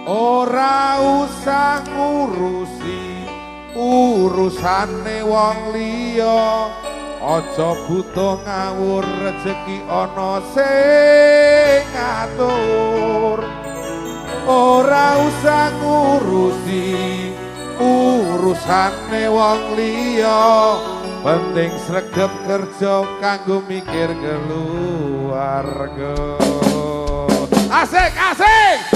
ora usah ngurusi urusane wong liya, aja butuh ngawur rezeki ana sing ngatur. Ora usah ngurusi urusane wong liya, penting sregep kerja kanggo mikir keluarga. Asik, asik.